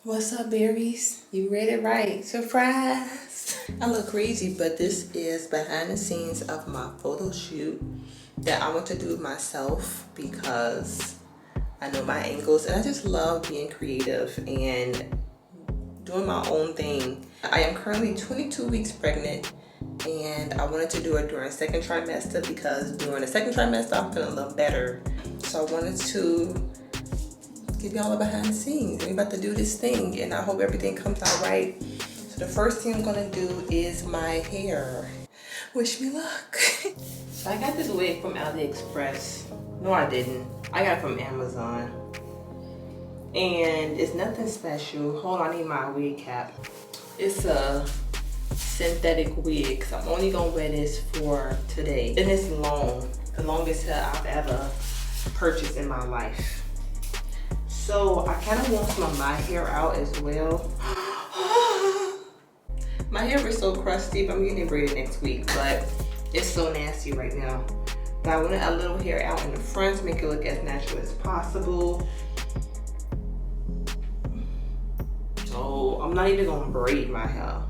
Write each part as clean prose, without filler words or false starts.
What's up, berries? You read it right. Surprise! I look crazy, but this is behind the scenes of my photo shoot that I want to do myself because I know my angles and I just love being creative and doing my own thing. I am currently 22 weeks pregnant and I wanted to do it during second trimester because during the second trimester I'm feeling a little better. So I wanted to give y'all a behind the scenes. We're about to do this thing and I hope everything comes out right. So the first thing I'm gonna do is my hair. Wish me luck. So I got this wig from AliExpress. No, I didn't. I got it from Amazon. And it's nothing special. Hold on, I need my wig cap. It's a synthetic wig. So I'm only gonna wear this for today. And it's long. The longest hair I've ever purchased in my life. So I kind of want some of my hair out as well. My hair is so crusty, but I'm getting it braided next week, but it's so nasty right now. But I wanted a little hair out in the front to make it look as natural as possible. So I'm not even gonna braid my hair.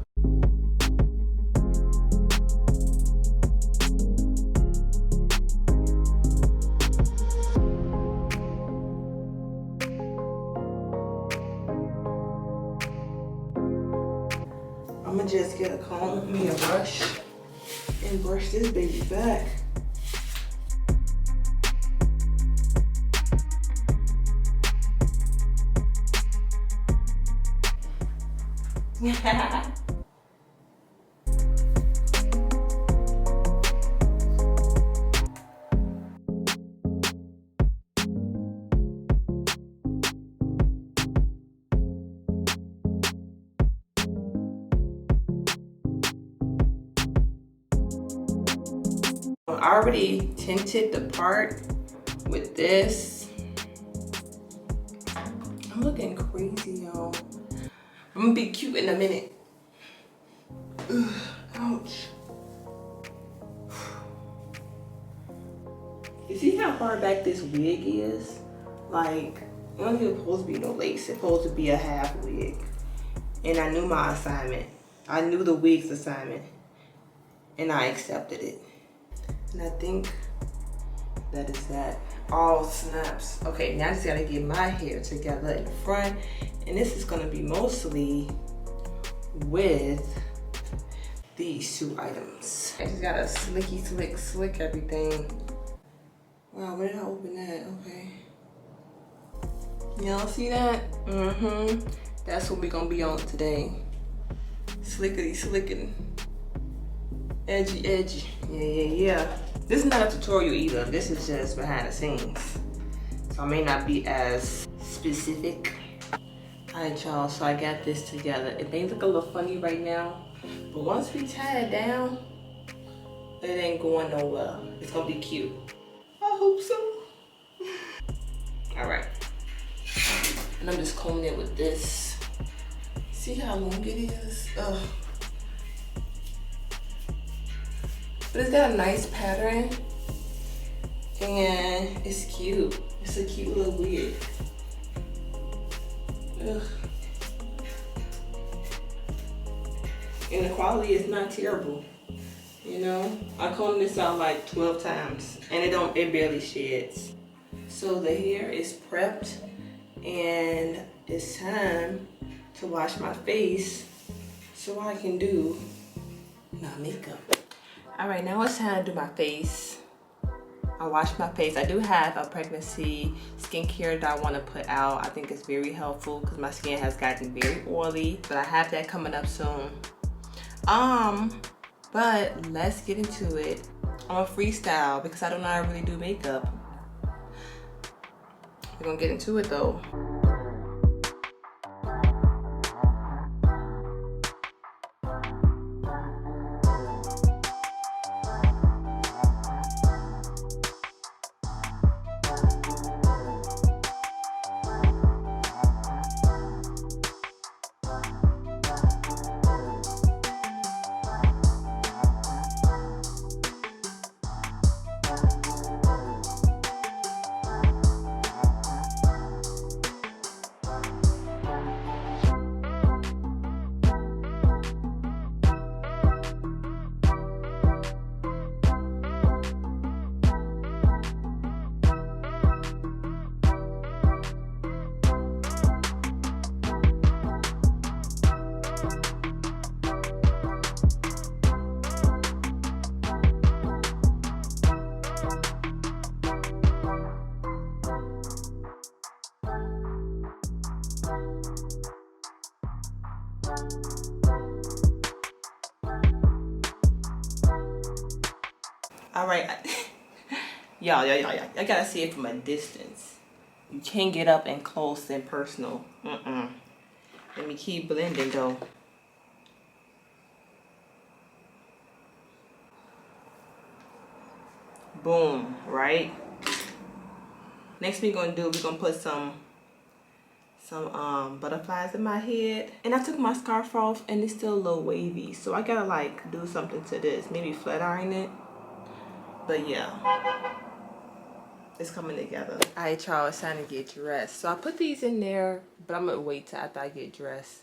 I'm gonna just get a comb, me a brush, and brush this baby back. I already tinted the part with this. I'm looking crazy, y'all. I'm gonna be cute in a minute. Ugh, ouch. You see how far back this wig is? Like, it don't even supposed to be no lace. It's supposed to be a half wig. And I knew my assignment. I knew the wig's assignment. And I accepted it. And I think that is that. All snaps. Okay, now I just gotta get my hair together in the front. And this is gonna be mostly with these two items. I just gotta slick everything. Wow, where did I open that? Okay. Y'all see that? Mm-hmm. That's what we're gonna be on today. Slicking. Edgy. Yeah. This is not a tutorial either. This is just behind the scenes. So I may not be as specific. Alright, y'all, so I got this together. It may look a little funny right now, but once we tie it down, it ain't going nowhere. It's gonna be cute. I hope so. Alright. And I'm just combing it with this. See how long it is? Ugh. But it's got a nice pattern and it's cute. It's a cute little wig. Ugh. And the quality is not terrible. You know, I combed this out like 12 times and it barely sheds. So the hair is prepped and it's time to wash my face so I can do my makeup. All right, now it's time to do my face. I washed my face. I do have a pregnancy skincare that I want to put out. I think it's very helpful because my skin has gotten very oily, but I have that coming up soon. But let's get into it. I'm a freestyle because I don't know how to really do makeup. We're gonna get into it though. All right, y'all, I gotta see it from a distance. You can't get up and close and personal. Let me keep blending though. Boom, right? Next we're gonna put some butterflies in my head. And I took my scarf off and it's still a little wavy. So I gotta like do something to this. Maybe flat iron it. But yeah, it's coming together. Alright y'all, it's time to get dressed. So I put these in there, but I'm gonna wait till after I get dressed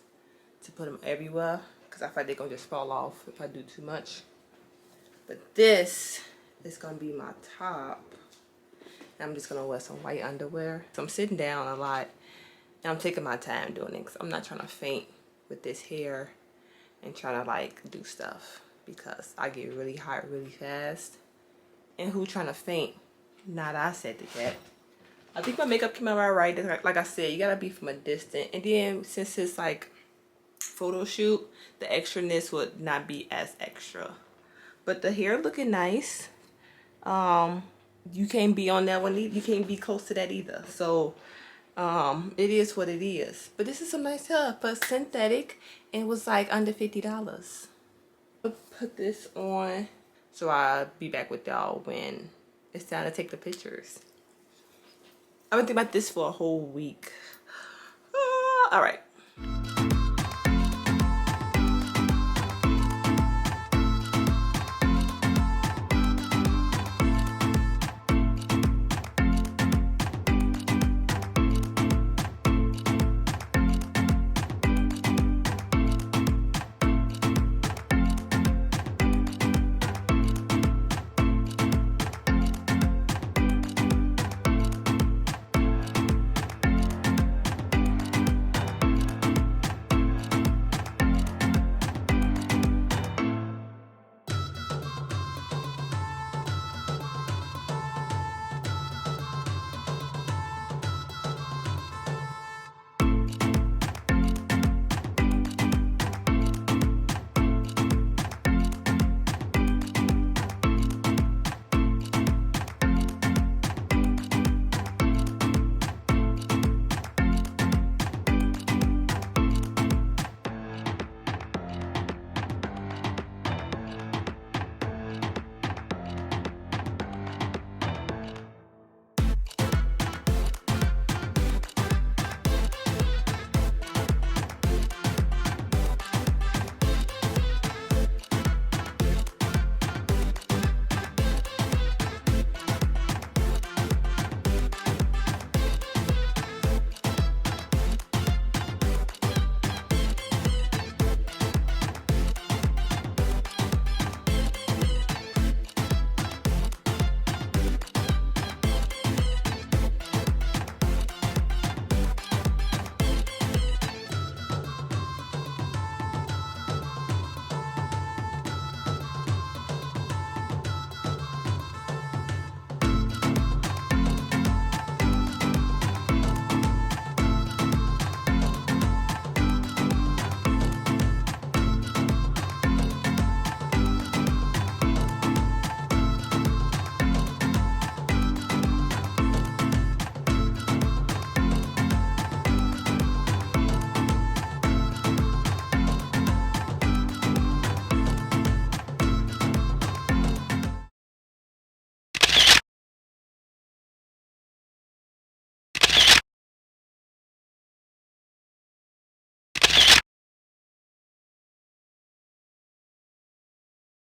to put them everywhere. Because I feel like they're gonna just fall off if I do too much. But this is gonna be my top. And I'm just gonna wear some white underwear. So I'm sitting down a lot. And I'm taking my time doing it because I'm not trying to faint with this hair and trying to like do stuff because I get really hot really fast. And who trying to faint? Not I said the cat. I think my makeup came out right. Like I said, you gotta be from a distance. And then since it's like photo shoot, the extraness would not be as extra. But the hair looking nice. You can't be on that one. You can't be close to that either. So it is what it is. But this is some nice hair, but synthetic, and it was like under $50. I'll put this on, so I'll be back with y'all when it's time to take the pictures. I've been thinking about this for a whole week. All right.